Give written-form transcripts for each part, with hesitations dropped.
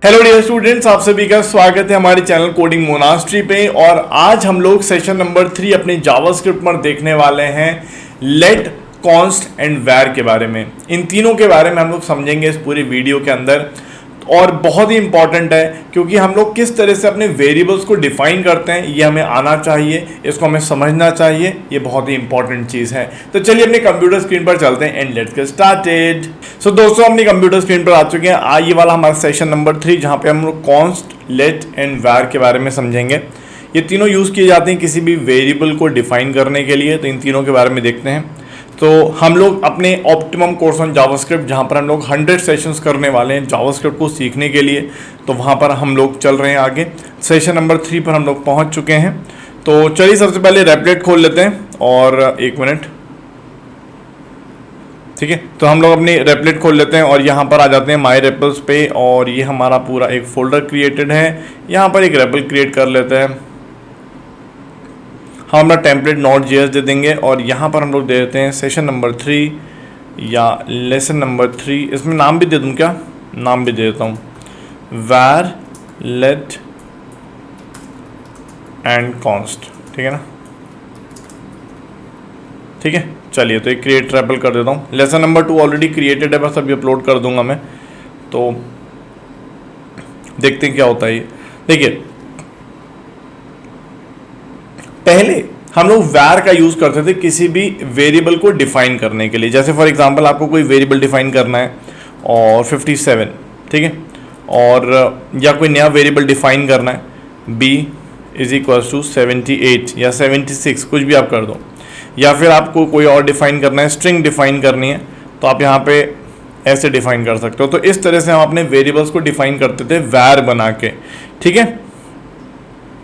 Hello dear students, आप सभी का स्वागत है हमारे चैनल कोडिंग मोनास्ट्री पे। और आज हम लोग सेशन नंबर 3 अपने जावास्क्रिप्ट पर देखने वाले हैं लेट, कॉन्स्ट एंड वैर के बारे में। इन तीनों के बारे में हम लोग समझेंगे इस पूरी वीडियो के अंदर। और बहुत ही इंपॉर्टेंट है क्योंकि हम लोग किस तरह से अपने वेरिएबल्स को डिफाइन करते हैं ये हमें आना चाहिए, इसको हमें समझना चाहिए, ये बहुत ही इंपॉर्टेंट चीज़ है। तो चलिए अपने कंप्यूटर स्क्रीन पर चलते हैं एंड लेट्स गेट स्टार्टेड। सो दोस्तों, अपनी कंप्यूटर स्क्रीन पर आ चुके हैं। ये वाला हमारा सेशन नंबर 3 जहाँ पे हम लोग कॉन्स्ट, लेट एंड वैर के बारे में समझेंगे। ये तीनों यूज़ किए जाते हैं किसी भी वेरिएबल को डिफाइन करने के लिए। तो इन तीनों के बारे में देखते हैं। तो हम लोग अपने ऑप्टिमम कोर्स ऑन जावास्क्रिप्ट, जहाँ पर हम लोग 100 सेशंस करने वाले हैं जावास्क्रिप्ट को सीखने के लिए, तो वहाँ पर हम लोग चल रहे हैं आगे। सेशन नंबर 3 पर हम लोग पहुँच चुके हैं। तो चलिए सबसे पहले रेपलेट खोल लेते हैं। और एक मिनट, ठीक है। तो हम लोग अपनी रेपलेट खोल लेते हैं और यहाँ पर आ जाते हैं माई रेपल्स पे। और ये हमारा पूरा एक फोल्डर क्रिएटेड है। यहाँ पर एक रेपल क्रिएट कर लेते हैं। हम अपना टेम्पलेट Node.js दे देंगे और यहाँ पर हम लोग दे देते हैं सेशन नंबर 3 या लेसन नंबर 3। इसमें नाम भी दे दूँ क्या? नाम भी दे देता हूँ, वैर, लेट एंड कॉन्स्ट। ठीक है ना? ठीक है, चलिए तो एक क्रिएट रेपल कर देता हूँ। लेसन नंबर 2 ऑलरेडी क्रिएटेड है, बस अभी अपलोड कर दूंगा मैं। तो देखते हैं क्या होता है ये। देखिए, पहले हम लोग वैर का यूज़ करते थे किसी भी वेरिएबल को डिफाइन करने के लिए। जैसे फॉर एग्जांपल आपको कोई वेरिएबल डिफाइन करना है और 57, ठीक है, और या कोई नया वेरिएबल डिफाइन करना है b = 78 या 76, कुछ भी आप कर दो। या फिर आपको कोई और डिफाइन करना है, स्ट्रिंग डिफाइन करनी है, तो आप यहाँ पे ऐसे डिफाइन कर सकते हो। तो इस तरह से हम अपने वेरिएबल्स को डिफाइन करते थे वैर बना के। ठीक है,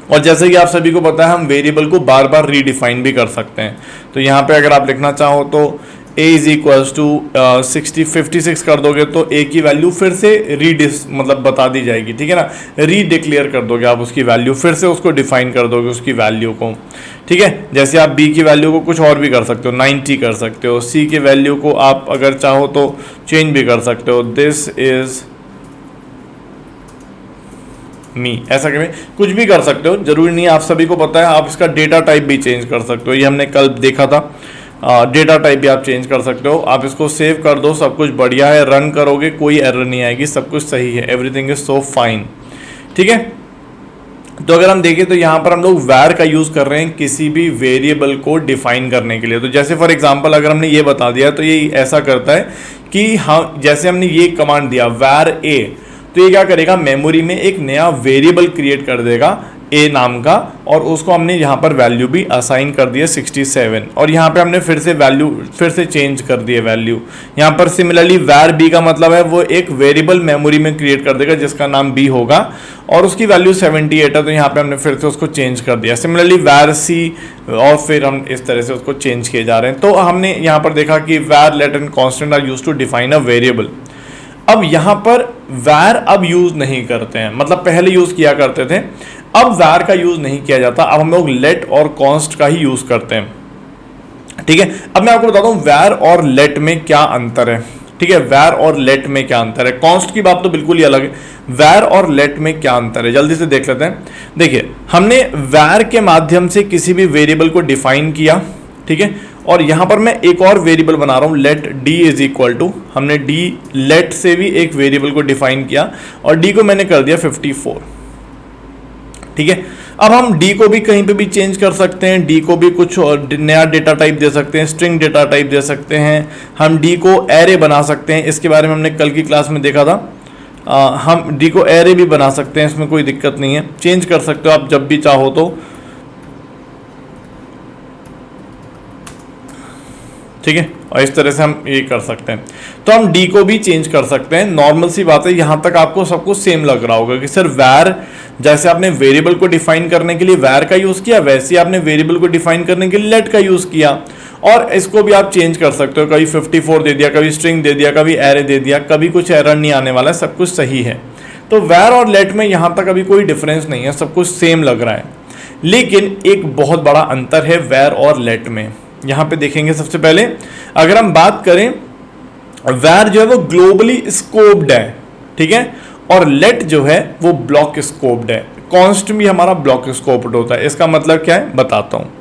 और जैसे कि आप सभी को पता है हम वेरिएबल को बार बार रीडिफाइन भी कर सकते हैं। तो यहाँ पे अगर आप लिखना चाहो तो a = 56 कर दोगे तो a की वैल्यू फिर से मतलब बता दी जाएगी। ठीक है ना? रीडिक्लेयर कर दोगे आप उसकी वैल्यू, फिर से उसको डिफाइन कर दोगे उसकी वैल्यू को। ठीक है, जैसे आप b की वैल्यू को कुछ और भी कर सकते हो, 90 कर सकते हो। c की वैल्यू को आप अगर चाहो तो चेंज भी कर सकते हो, दिस इज मी, ऐसा करें कुछ भी कर सकते हो, जरूरी नहीं है। आप सभी को पता है आप इसका डेटा टाइप भी चेंज कर सकते हो, ये हमने कल देखा था। डेटा टाइप भी आप चेंज कर सकते हो। आप इसको सेव कर दो, सब कुछ बढ़िया है, रन करोगे कोई एरर नहीं आएगी, सब कुछ सही है, एवरीथिंग इज सो फाइन। ठीक है, तो अगर हम देखें तो यहाँ पर हम लोग वैर का यूज़ कर रहे हैं किसी भी वेरिएबल को डिफाइन करने के लिए। तो जैसे फॉर एग्जांपल अगर हमने ये बता दिया तो ये ऐसा करता है कि हम, जैसे हमने ये कमांड दिया वैर a, तो ये क्या करेगा, मेमोरी में एक नया वेरिएबल क्रिएट कर देगा a नाम का, और उसको हमने यहाँ पर वैल्यू भी असाइन कर दिया 67। और यहाँ पे हमने फिर से वैल्यू फिर से चेंज कर दिए वैल्यू। यहाँ पर सिमिलरली वैर b का मतलब है वो एक वेरिएबल मेमोरी में क्रिएट कर देगा जिसका नाम b होगा और उसकी वैल्यू 78 है। तो यहाँ पे हमने फिर से उसको चेंज कर दिया। सिमिलरली वैर c, और फिर हम इस तरह से उसको चेंज किए जा रहे हैं। तो हमने यहाँ पर देखा कि var, let and constant are used to define a variable. अब यहाँ पर वैर अब यूज नहीं करते हैं, मतलब पहले यूज किया करते थे, अब वैर का यूज नहीं किया जाता। अब हम लोग लेट और कॉन्स्ट का ही यूज करते हैं। ठीक है, अब मैं आपको बताता हूँ वैर और लेट में क्या अंतर है। ठीक है, वैर और लेट में क्या अंतर है, कॉन्स्ट की बात तो बिल्कुल ही अलग है, वैर और लेट में क्या अंतर है जल्दी से देख लेते हैं। देखिए, हमने वैर के माध्यम से किसी भी वेरिएबल को डिफाइन किया, ठीक है, और यहाँ पर मैं एक और वेरिएबल बना रहा हूँ, लेट d = हमने d लेट से भी एक वेरिएबल को डिफाइन किया और d को मैंने कर दिया 54। ठीक है, अब हम d को भी कहीं पे भी चेंज कर सकते हैं, d को भी कुछ और नया डेटा टाइप दे सकते हैं, स्ट्रिंग डेटा टाइप दे सकते हैं, हम d को एरे बना सकते हैं। इसके बारे में हमने कल की क्लास में देखा था। हम d को एरे भी बना सकते हैं, इसमें कोई दिक्कत नहीं है, चेंज कर सकते हो आप जब भी चाहो तो। ठीक है, और इस तरह से हम ये कर सकते हैं। तो हम d को भी चेंज कर सकते हैं, नॉर्मल सी बात है। यहाँ तक आपको सब कुछ सेम लग रहा होगा कि सर वैर, जैसे आपने वेरिएबल को डिफाइन करने के लिए वैर का यूज़ किया, वैसे ही आपने वेरिएबल को डिफाइन करने के लिए लेट का यूज़ किया। और इसको भी आप चेंज कर सकते हो, कभी 54 दे दिया, कभी स्ट्रिंग दे दिया, कभी एरे दे दिया, कभी कुछ एरर नहीं आने वाला है, सब कुछ सही है। तो वैर और लेट में यहाँ तक अभी कोई डिफरेंस नहीं है, सब कुछ सेम लग रहा है। लेकिन एक बहुत बड़ा अंतर है वैर और लेट में। यहाँ पे देखेंगे सबसे पहले अगर हम बात करें, वैर जो है वो ग्लोबली स्कोप्ड है, ठीक है, और लेट जो है वो ब्लॉक स्कोप्ड है, कॉन्स्ट भी हमारा ब्लॉक स्कोप्ड होता है। इसका मतलब क्या है बताता हूँ।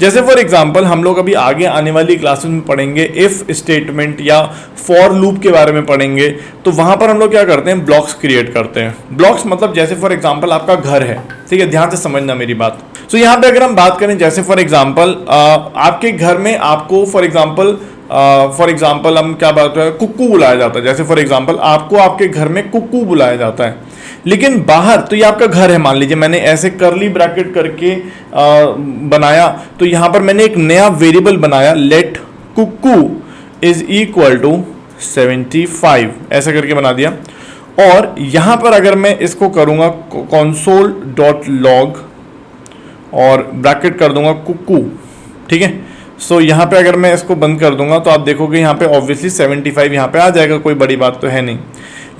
जैसे फॉर एग्जांपल हम लोग अभी आगे आने वाली क्लासेस में पढ़ेंगे इफ स्टेटमेंट या फॉर लूप के बारे में पढ़ेंगे, तो वहां पर हम लोग क्या करते हैं, ब्लॉक्स क्रिएट करते हैं। ब्लॉक्स मतलब जैसे फॉर एग्जांपल आपका घर है, ठीक है, ध्यान से समझना मेरी बात। तो यहाँ पे अगर हम बात करें जैसे फॉर एग्जांपल आपके घर में आपको फॉर एग्जांपल हम क्या बात है, कुक्कू बुलाया जाता है। जैसे फॉर एग्जांपल आपको आपके घर में कुक्कू बुलाया जाता है, लेकिन बाहर तो ये आपका घर है, मान लीजिए मैंने ऐसे करली ब्रैकेट करके बनाया, तो यहां पर मैंने एक नया वेरिएबल बनाया, let Kukku is equal to 75 ऐसा करके बना दिया। और यहां पर अगर मैं इसको करूंगा console डॉट लॉग और ब्रैकेट कर दूंगा कुक्कू, ठीक है। सो यहाँ पे अगर मैं इसको बंद कर दूंगा तो आप देखोगे यहाँ पे ऑब्वियसली 75 यहाँ पे आ जाएगा, कोई बड़ी बात तो है नहीं।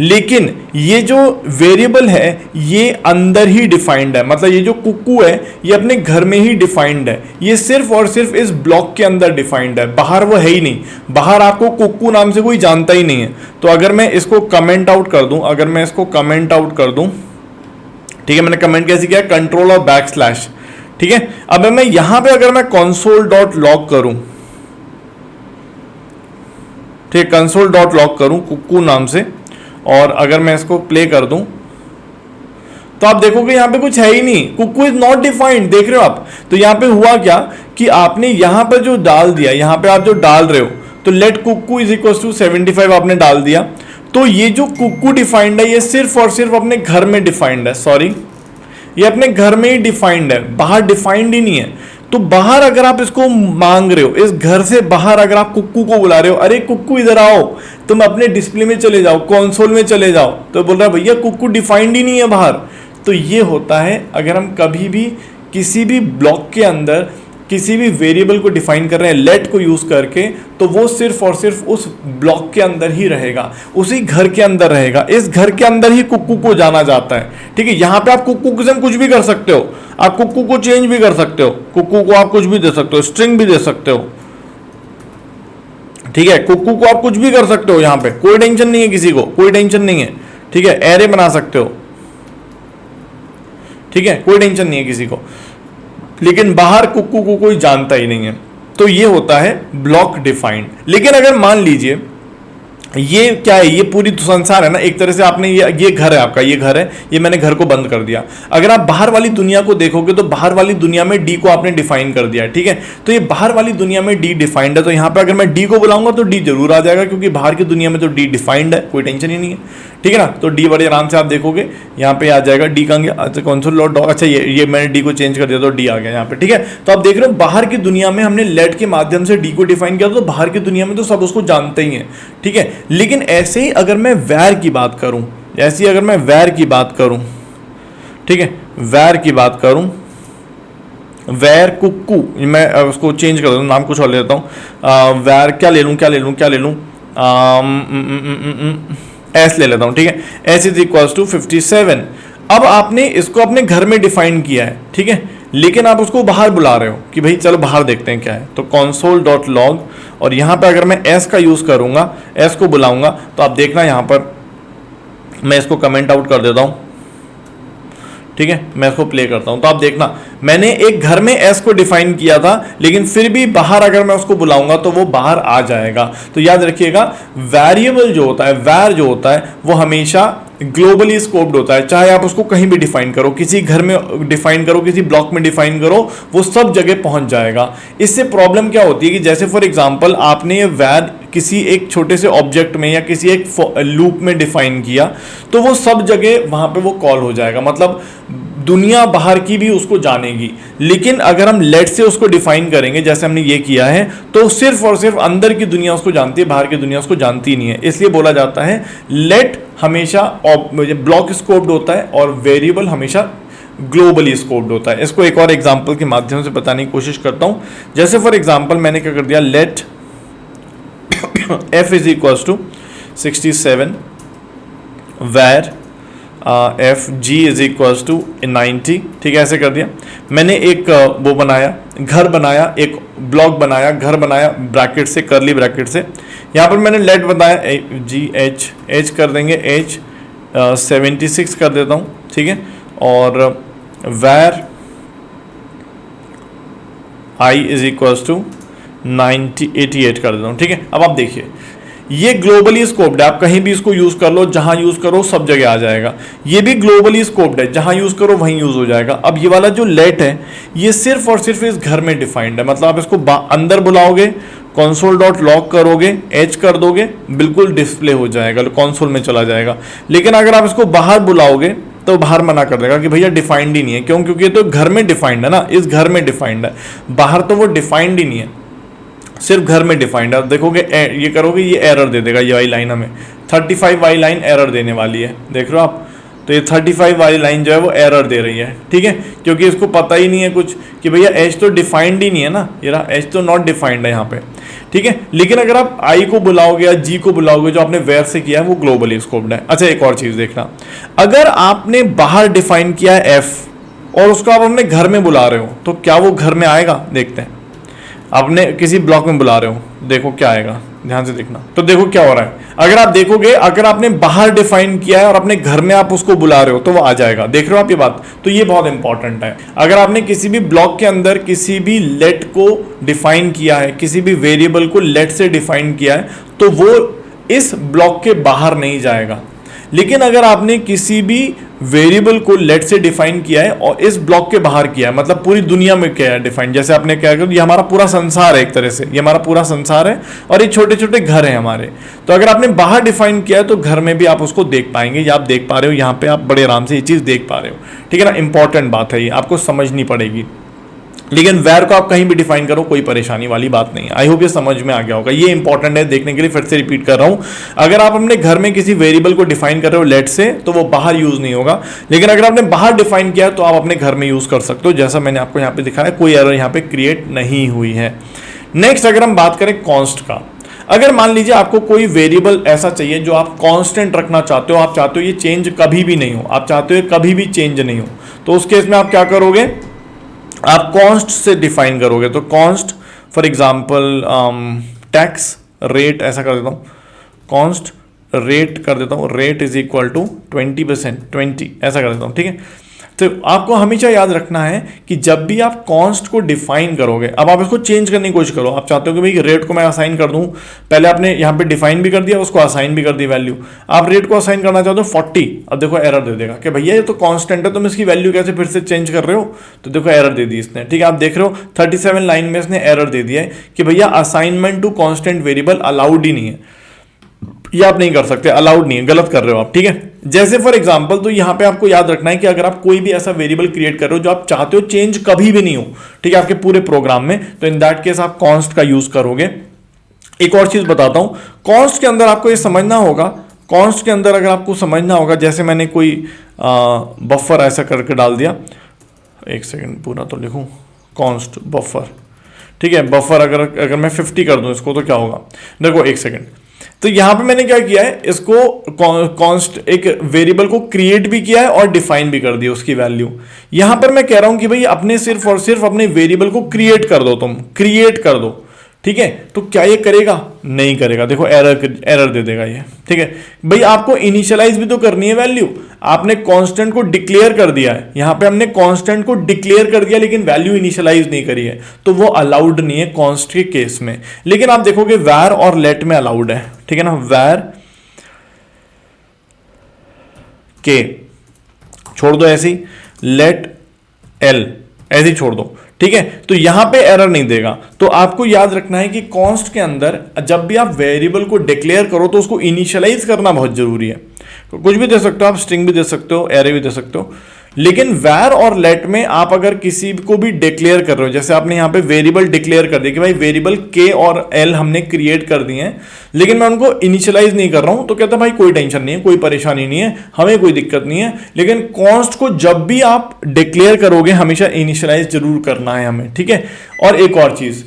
लेकिन ये जो वेरिएबल है ये अंदर ही डिफाइंड है, मतलब ये जो कुक्कू है ये अपने घर में ही डिफाइंड है, ये सिर्फ और सिर्फ इस ब्लॉक के अंदर डिफाइंड है, बाहर वो है ही नहीं। बाहर आपको कुक्कू नाम से कोई जानता ही नहीं है। तो अगर मैं इसको कमेंट आउट कर दूं, अगर मैं इसको कमेंट आउट कर दूं, ठीक है, मैंने कमेंट कैसे किया, कंट्रोल और बैक स्लैश, ठीक है। अब मैं यहां पे अगर मैं console डॉट लॉग करूं, ठीक, console डॉट लॉग करूं कुक्कू नाम से, और अगर मैं इसको प्ले कर दूं तो आप देखोगे यहां पे कुछ है ही नहीं, कुक्कू इज नॉट डिफाइंड, देख रहे हो आप। तो यहां पे हुआ क्या कि आपने यहां पर जो डाल दिया, यहां पे आप जो डाल रहे हो, तो let Kukku is equal to 75 आपने डाल दिया, तो ये जो कुक्कू डिफाइंड है ये सिर्फ और सिर्फ अपने घर में डिफाइंड है, सॉरी ये अपने घर में ही डिफाइंड है, बाहर डिफाइंड ही नहीं है। तो बाहर अगर आप इसको मांग रहे हो, इस घर से बाहर अगर आप कुक्कू को बुला रहे हो, अरे कुक्कू इधर आओ, तुम अपने डिस्प्ले में चले जाओ, कंसोल में चले जाओ, तो बोल रहा है भैया कुक्कू डिफाइंड ही नहीं है बाहर। तो ये होता है अगर हम कभी भी किसी भी ब्लॉक के अंदर किसी भी वेरिएबल को डिफाइन कर रहे हैं लेट को यूज करके, तो वो सिर्फ और सिर्फ उस ब्लॉक के अंदर ही रहेगा, उसी घर के अंदर रहेगा, इस घर के अंदर ही कुक्कू को जाना जाता है, ठीक है। यहां पे आप कुक्कू के साथ कुछ भी कर सकते हो, आप कुक्कू को चेंज भी कर सकते हो, कुक्कू को आप कुछ भी दे सकते हो, स्ट्रिंग भी दे सकते हो, ठीक है, कुक्कू को आप कुछ भी कर सकते हो, यहां पे कोई टेंशन नहीं है, किसी को कोई टेंशन नहीं है, ठीक है, एरे बना सकते हो, ठीक है, कोई टेंशन नहीं है किसी को। लेकिन बाहर कुक्कू को कोई जानता ही नहीं है। तो ये होता है ब्लॉक डिफाइंड। लेकिन अगर मान लीजिए ये क्या है, ये पूरी संसार है ना, एक तरह से आपने ये घर है आपका, ये घर है, ये मैंने घर को बंद कर दिया। अगर आप बाहर वाली दुनिया को देखोगे तो बाहर वाली दुनिया में डी को आपने डिफाइन कर दिया है, ठीक है। तो ये बाहर वाली दुनिया में डी डिफाइंड है, तो यहाँ पे अगर मैं डी को बुलाऊंगा तो डी जरूर आ जाएगा, क्योंकि बाहर की दुनिया में तो डी डिफाइंड है, कोई टेंशन ही नहीं है, ठीक है ना। तो डी बड़े आराम से आप देखोगे यहाँ पे आ जाएगा, डी कहाँ गया, अच्छा कंसोल डॉट, अच्छा ये मैंने डी को चेंज कर दिया तो डी आ गया यहाँ पे, ठीक है। तो आप देख रहे हो बाहर की दुनिया में हमने लेट के माध्यम से डी को डिफाइन किया, तो बाहर की दुनिया में तो सब उसको जानते ही हैं, ठीक है। लेकिन ऐसे ही अगर मैं वैर की बात करूं, ऐसी अगर मैं वैर की बात करूं, ठीक है, वैर की बात करूं, वैर कुक्कू, मैं उसको चेंज कर देता हूं, नाम कुछ और ले लेता हूं, वैर क्या ले लूं, एस ले लेता हूं, ठीक है, एस इज इक्वल्स टू 57। अब आपने इसको अपने घर में डिफाइन किया है, ठीक है, लेकिन आप उसको बाहर बुला रहे हो कि भाई चलो बाहर देखते हैं क्या है। तो console डॉट लॉग, और यहां पे अगर मैं एस का यूज करूंगा, एस को बुलाऊंगा, तो आप देखना यहां पर मैं इसको कमेंट आउट कर देता हूं, ठीक है, मैं इसको प्ले करता हूं, तो आप देखना मैंने एक घर में एस को डिफाइन किया था, लेकिन फिर भी बाहर अगर मैं उसको बुलाऊंगा तो वो बाहर आ जाएगा। तो याद रखिएगा वेरिएबल जो होता है, वैर जो होता है, वो हमेशा ग्लोबली स्कोप्ड होता है, चाहे आप उसको कहीं भी डिफाइन करो, किसी घर में डिफाइन करो, किसी ब्लॉक में डिफाइन करो, वो सब जगह पहुंच जाएगा। इससे प्रॉब्लम क्या होती है कि जैसे फॉर एग्जांपल आपने ये वैर किसी एक छोटे से ऑब्जेक्ट में या किसी एक लूप में डिफाइन किया, तो वो सब जगह वहां पे वो कॉल हो जाएगा, मतलब दुनिया बाहर की भी उसको जानेगी। लेकिन अगर हम लेट से उसको डिफाइन करेंगे जैसे हमने ये किया है, तो सिर्फ और सिर्फ अंदर की दुनिया उसको जानती है, बाहर की दुनिया उसको जानती नहीं है। इसलिए बोला जाता है लेट हमेशा ब्लॉक स्कोप्ड होता है और वेरिएबल हमेशा ग्लोबली स्कोप्ड होता है। इसको एक और एग्जांपल के माध्यम से बताने की कोशिश करता हूं। जैसे फॉर एग्जांपल मैंने क्या कर दिया, let f is equals to 67 where F G is equals to 90, ठीक है, ऐसे कर दिया। मैंने एक वो बनाया, घर बनाया, एक ब्लॉक बनाया, घर बनाया ब्रैकेट से, करली ब्रैकेट से। यहाँ पर मैंने लेट बताया जी एच कर देंगे, एच 76 कर देता हूँ, ठीक है, और where I is equals to 88 कर देता हूँ, ठीक है। अब आप देखिए ये ग्लोबली स्कोप्ड है, आप कहीं भी इसको यूज कर लो, जहां यूज करो सब जगह आ जाएगा। ये भी ग्लोबली स्कोप्ड है, जहां यूज करो वहीं यूज हो जाएगा। अब ये वाला जो लेट है ये सिर्फ और सिर्फ इस घर में डिफाइंड है, मतलब आप इसको अंदर बुलाओगे, कंसोल डॉट लॉग करोगे, एच कर दोगे, बिल्कुल डिस्प्ले हो जाएगा, कंसोल में चला जाएगा। लेकिन अगर आप इसको बाहर बुलाओगे तो बाहर मना कर देगा कि भैया डिफाइंड ही नहीं है। क्यों? क्योंकि ये तो घर में डिफाइंड है ना, इस घर में डिफाइंड है, बाहर तो वो डिफाइंड ही नहीं है, सिर्फ घर में डिफाइंड है। देखोगे ये करोगे ये एरर दे देगा, ये वाली लाइन हमें 35 वाली लाइन एरर देने वाली है, देख रहे हो आप। तो ये 35 वाली लाइन जो है वो एरर दे रही है, ठीक है, क्योंकि इसको पता ही नहीं है कुछ कि भैया एच तो डिफाइंड ही नहीं है ना, ये रहा एच तो नॉट डिफाइंड है यहाँ पे, ठीक है। लेकिन अगर आप आई को बुलाओगे या जी को बुलाओगे जो आपने वेयर से किया है वो ग्लोबली स्कोप्ड है। अच्छा एक और चीज देखना, अगर आपने बाहर डिफाइन किया है एफ और उसको आप अपने घर में बुला रहे हो तो क्या वो घर में आएगा? देखते हैं, आपने किसी ब्लॉक में बुला रहे हो, देखो क्या आएगा, ध्यान से देखना। तो देखो क्या हो रहा है, अगर आप देखोगे अगर आपने बाहर डिफाइन किया है और अपने घर में आप उसको बुला रहे हो तो वो आ जाएगा, देख रहे हो आप ये बात। तो ये बहुत इंपॉर्टेंट है। अगर आपने किसी भी ब्लॉक के अंदर किसी भी लेट को डिफाइन किया है, किसी भी वेरिएबल को लेट से डिफाइन किया है तो वो इस ब्लॉक के बाहर नहीं जाएगा। लेकिन अगर आपने किसी भी वेरिएबल को लेट से डिफाइन किया है और इस ब्लॉक के बाहर किया है, मतलब पूरी दुनिया में किया है डिफाइन, जैसे आपने क्या किया, ये हमारा पूरा संसार है, एक तरह से ये हमारा पूरा संसार है और ये छोटे छोटे घर हैं हमारे। तो अगर आपने बाहर डिफाइन किया है तो घर में भी आप उसको देख पाएंगे, या आप देख पा रहे हो यहाँ पे, आप बड़े आराम से ये चीज देख पा रहे हो, ठीक है ना। इंपॉर्टेंट बात है ये, आपको समझनी पड़ेगी। लेकिन वेर को आप कहीं भी डिफाइन करो कोई परेशानी वाली बात नहीं है। आई होप ये समझ में आ गया होगा, ये इंपॉर्टेंट है देखने के लिए, फिर से रिपीट कर रहा हूं। अगर आप अपने घर में किसी वेरिएबल को डिफाइन कर रहे हो लेट से तो वो बाहर यूज नहीं होगा, लेकिन अगर आपने बाहर डिफाइन किया तो आप अपने घर में यूज कर सकते हो, जैसा मैंने आपको यहाँ पे दिखाया, कोई एरर यहाँ पे क्रिएट नहीं हुई है। नेक्स्ट अगर हम बात करें कॉन्स्ट का, अगर मान लीजिए आपको कोई वेरिएबल ऐसा चाहिए जो आप कांस्टेंट रखना चाहते हो, आप चाहते हो ये चेंज कभी भी नहीं हो, आप चाहते हो कभी भी चेंज नहीं हो, तो उस केस में आप क्या करोगे, आप कॉन्स्ट से डिफाइन करोगे। तो const for example tax rate ऐसा कर देता हूँ, कॉन्स्ट रेट कर देता हूँ, रेट इज इक्वल टू 20%, 20 ऐसा कर देता हूँ, ठीक है। तो आपको हमेशा याद रखना है कि जब भी आप कॉन्स्ट को डिफाइन करोगे, अब आप इसको चेंज करने की कोशिश करो, आप चाहते हो कि भाई रेट को मैं असाइन कर दूं, पहले आपने यहाँ पे डिफाइन भी कर दिया, उसको असाइन भी कर दी वैल्यू, आप रेट को असाइन करना चाहते हो 40, अब देखो एरर दे देगा कि भैया ये तो कांस्टेंट है, तुम इसकी वैल्यू कैसे फिर से चेंज कर रहे हो, तो देखो एरर दे दी इसने, ठीक है। आप देख रहे हो 37 लाइन में इसने एरर दे दिया है कि भैया assignment to constant variable allowed ही नहीं है, ये आप नहीं कर सकते, अलाउड नहीं है, गलत कर रहे हो आप, ठीक है। जैसे फॉर एग्जांपल, तो यहां पे आपको याद रखना है कि अगर आप कोई भी ऐसा वेरिएबल क्रिएट कर रहे हो जो आप चाहते हो चेंज कभी भी नहीं हो, ठीक है, आपके पूरे प्रोग्राम में, तो इन दैट केस आप कॉन्स्ट का यूज करोगे। एक और चीज बताता हूं, कॉन्स्ट के अंदर आपको ये समझना होगा, कॉन्स्ट के अंदर अगर आपको समझना होगा, जैसे मैंने कोई बफर ऐसा करके डाल दिया, एक सेकेंड पूरा तो लिखूं, कॉन्स्ट बफर, ठीक है, बफर अगर मैं 50 कर दूं इसको तो क्या होगा, देखो एक सेकेंड। तो यहां पे मैंने क्या किया है, इसको कॉन्स्ट एक वेरिएबल को क्रिएट भी किया है और डिफाइन भी कर दिया उसकी वैल्यू। यहां पर मैं कह रहा हूं कि भाई अपने सिर्फ और सिर्फ अपने वेरिएबल को क्रिएट कर दो, तुम क्रिएट कर दो, ठीक है। तो क्या ये करेगा? नहीं करेगा, देखो एरर दे देगा ये, ठीक है। भाई आपको इनिशियलाइज भी तो करनी है वैल्यू, आपने कांस्टेंट को डिक्लेयर कर दिया है, यहां पे हमने कांस्टेंट को डिक्लेयर कर दिया लेकिन वैल्यू इनिशियलाइज नहीं करी है, तो वो अलाउड नहीं है कॉन्स्ट के केस में। लेकिन आप देखोगे वैर और लेट में अलाउड है, ठीक है ना, वैर के छोड़ दो ऐसी, लेट एल ऐसे ही छोड़ दो, ठीक है। तो यहां पे एरर नहीं देगा। तो आपको याद रखना है कि कॉन्स्ट के अंदर जब भी आप वेरिएबल को डिक्लेयर करो तो उसको इनिशियलाइज करना बहुत जरूरी है। तो कुछ भी दे सकते हो आप, स्ट्रिंग भी दे सकते हो, एरे भी दे सकते हो, लेकिन वैर और लेट में आप अगर किसी को भी डिक्लेयर कर रहे हो, जैसे आपने यहां पे वेरिएबल डिक्लेयर कर दिया कि भाई वेरिएबल के और एल हमने क्रिएट कर दिए हैं लेकिन मैं उनको इनिशियलाइज नहीं कर रहा हूं, तो कहता है भाई कोई टेंशन नहीं है, कोई परेशानी नहीं है, हमें कोई दिक्कत नहीं है। लेकिन कॉन्स्ट को जब भी आप डिक्लेयर करोगे हमेशा इनिशियलाइज जरूर करना है हमें, ठीक है। और एक और चीज,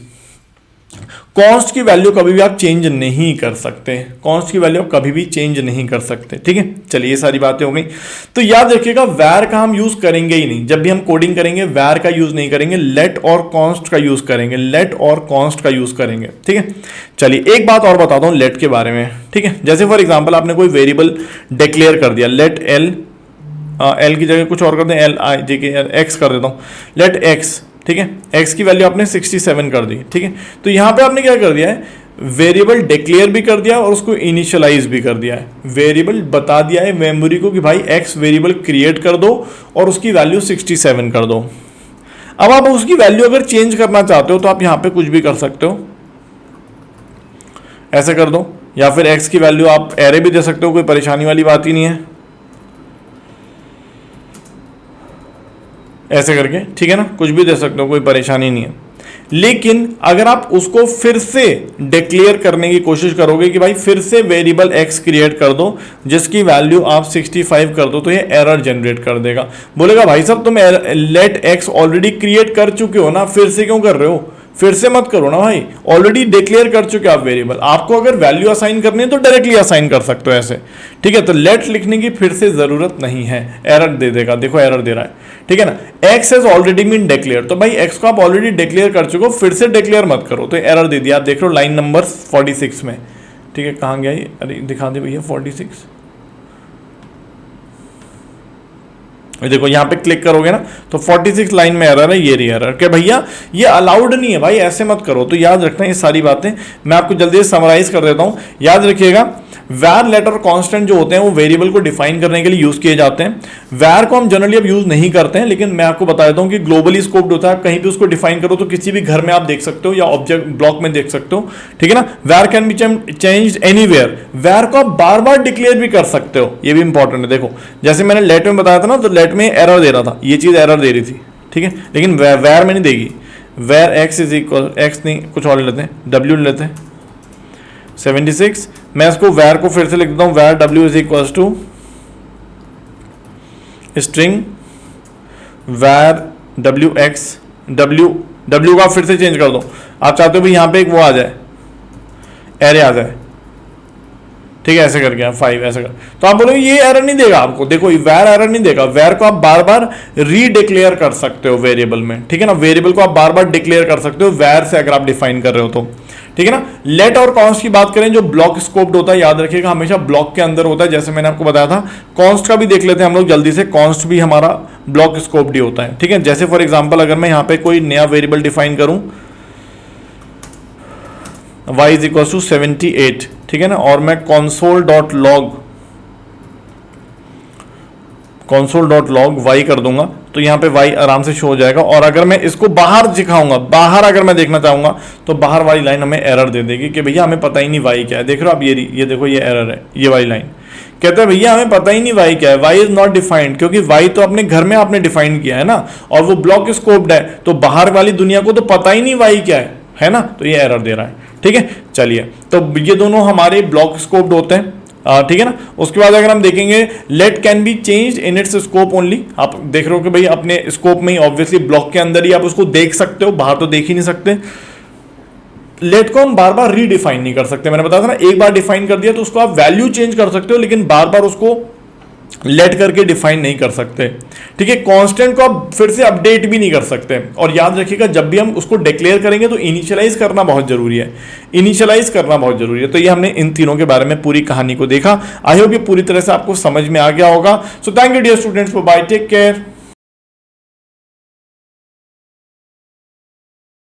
कॉन्स्ट की वैल्यू कभी भी आप चेंज नहीं कर सकते, कॉन्स्ट की वैल्यू कभी भी चेंज नहीं कर सकते, ठीक है। चलिए ये सारी बातें हो गई। तो याद रखिएगा वैर का हम यूज करेंगे ही नहीं, जब भी हम कोडिंग करेंगे वैर का यूज नहीं करेंगे, लेट और कॉन्स्ट का यूज करेंगे, लेट और कॉन्स्ट का यूज करेंगे, ठीक है। चलिए एक बात और बताता हूं लेट के बारे में, ठीक है। जैसे फॉर एग्जाम्पल आपने कोई वेरिएबल डिक्लेयर कर दिया, लेट एल, एल की जगह कुछ और कर दें, एल आई जे के एक्स कर देता हूं, लेट एक्स, ठीक है। एक्स की वैल्यू आपने 67 कर दी, ठीक है। तो यहां पे आपने क्या कर दिया है, वेरिएबल डिक्लेयर भी कर दिया और उसको इनिशियलाइज भी कर दिया है। वेरिएबल बता दिया है मेमोरी को कि भाई एक्स वेरिएबल क्रिएट कर दो और उसकी वैल्यू 67 कर दो। अब आप उसकी वैल्यू अगर चेंज करना चाहते हो तो आप यहां पे कुछ भी कर सकते हो, ऐसे कर दो, या फिर एक्स की वैल्यू आप एरे भी दे सकते हो, कोई परेशानी वाली बात ही नहीं है, ऐसे करके, ठीक है ना, कुछ भी दे सकते हो, कोई परेशानी नहीं है। लेकिन अगर आप उसको फिर से डिक्लेयर करने की कोशिश करोगे कि भाई फिर से वेरिएबल एक्स क्रिएट कर दो जिसकी वैल्यू आप 65 कर दो, तो ये एरर जनरेट कर देगा। बोलेगा भाई साहब तुम लेट एक्स ऑलरेडी क्रिएट कर चुके हो ना, फिर से क्यों कर रहे हो, फिर से मत करो ना भाई, ऑलरेडी डिक्लेयर कर चुके आप वेरिएबल। आपको अगर वैल्यू असाइन करनी है तो डायरेक्टली असाइन कर सकते हो ऐसे, ठीक है। तो लेट लिखने की फिर से जरूरत नहीं है, एरर दे देगा, देखो एरर दे रहा है, ठीक है ना। X has already been declare, तो भाई एक्स को आप ऑलरेडी डिक्लेयर कर चुके हो, फिर से डिक्लेयर मत करो, तो एरर दे दिया। आप देख लो लाइन नंबर 46 में, ठीक है। कहां गया ये, अरे दिखा दे भैया 46, देखो यहां पे क्लिक करोगे ना तो 46 लाइन में एरर है, ये रही एरर कि भैया ये अलाउड नहीं है भाई, ऐसे मत करो। तो याद रखना ये सारी बातें, मैं आपको जल्दी से समराइज कर देता हूं। याद रखिएगा वैर, लेट और कांस्टेंट जो होते हैं वो वेरिएबल को डिफाइन करने के लिए यूज किए जाते हैं। वैर को हम जनरली अब यूज नहीं करते हैं, लेकिन मैं आपको बता देता हूं कि ग्लोबली स्कोप्ड होता है, कहीं भी उसको डिफाइन करो तो किसी भी घर में आप देख सकते हो या ऑब्जेक्ट ब्लॉक में देख सकते हो, ठीक है ना। वैर कैन बी चेंज्ड एनीवेयर, वैर को आप बार बार डिक्लेयर भी कर सकते हो, ये भी इंपॉर्टेंट है। देखो जैसे मैंने लेट में बताया था ना, तो लेट में एरर दे रहा था, ये चीज एरर दे रही थी, ठीक है, लेकिन वैर में नहीं देगी। वैर एक्स इज इक्वल, एक्स नहीं कुछ और लेते हैं, डब्ल्यू लेते हैं 76, मैं इसको वैर को फिर से लिख देता हूं, var W is equal to string var W X, W का फिर से चेंज कर दो। आप चाहते हो भी यहां पे एक वो आ जाए, एरे आ जाए, ठीक है, ऐसे करके आप 5 ऐसे कर, तो आप बोलोगे ये एरर नहीं देगा आपको। देखो वैर एरर नहीं देगा, वैर को आप बार बार रीडिक्लेयर कर सकते हो वेरिएबल में, ठीक है ना। वेरिएबल को आप बार बार डिक्लेयर कर सकते हो वैर से अगर आप डिफाइन कर रहे हो तो, ठीक है ना। लेट और कॉन्स्ट की बात करें, जो ब्लॉक स्कोप्ड होता है, याद रखिएगा हमेशा ब्लॉक के अंदर होता है, जैसे मैंने आपको बताया था। कॉन्स्ट का भी देख लेते हैं हम लोग जल्दी से, कॉन्स्ट भी हमारा ब्लॉक स्कोप्ड ही होता है, ठीक है। जैसे फॉर एग्जांपल अगर मैं यहां पे कोई नया वेरिएबल डिफाइन करूं, y इज इक्वल टू 78, ठीक है ना, और मैं console.log y कर दूंगा, तो यहां पे y आराम से शो हो जाएगा। और अगर मैं इसको बाहर दिखाऊंगा, बाहर अगर मैं देखना चाहूंगा, तो बाहर वाली लाइन हमें एरर दे देगी कि भैया हमें पता ही नहीं y क्या है। देख रहे हो आप, ये देखो ये एरर है, ये वाली लाइन कहता है भैया हमें पता ही नहीं y क्या है, y इज नॉट डिफाइंड, क्योंकि y तो अपने घर में आपने डिफाइन किया है ना, और वो ब्लॉक स्कोप्ड है, तो बाहर वाली दुनिया को तो पता ही नहीं y क्या है ना, तो ये एरर दे रहा है, ठीक है। चलिए तो ये दोनों हमारे ब्लॉक स्कोप्ड होते हैं, ठीक है ना। उसके बाद अगर हम देखेंगे let can be change in its scope only, आप देख रहे हो कि भाई अपने स्कोप में ही, ऑब्वियसली ब्लॉक के अंदर ही आप उसको देख सकते हो, बाहर तो देख ही नहीं सकते। लेट को हम बार बार रीडिफाइन नहीं कर सकते, मैंने बताया था ना, एक बार डिफाइन कर दिया तो उसको आप वैल्यू चेंज कर सकते हो, लेकिन बार बार उसको लेट करके डिफाइन नहीं कर सकते, ठीक है। कांस्टेंट को आप फिर से अपडेट भी नहीं कर सकते। और याद रखिएगा जब भी हम उसको डिक्लेयर करेंगे तो इनिशियलाइज करना बहुत जरूरी है, इनिशियलाइज करना बहुत जरूरी है। तो ये हमने इन तीनों के बारे में पूरी कहानी को देखा। आई होप ये पूरी तरह से आपको समझ में आ गया होगा। So thank you dear students, bye, take care.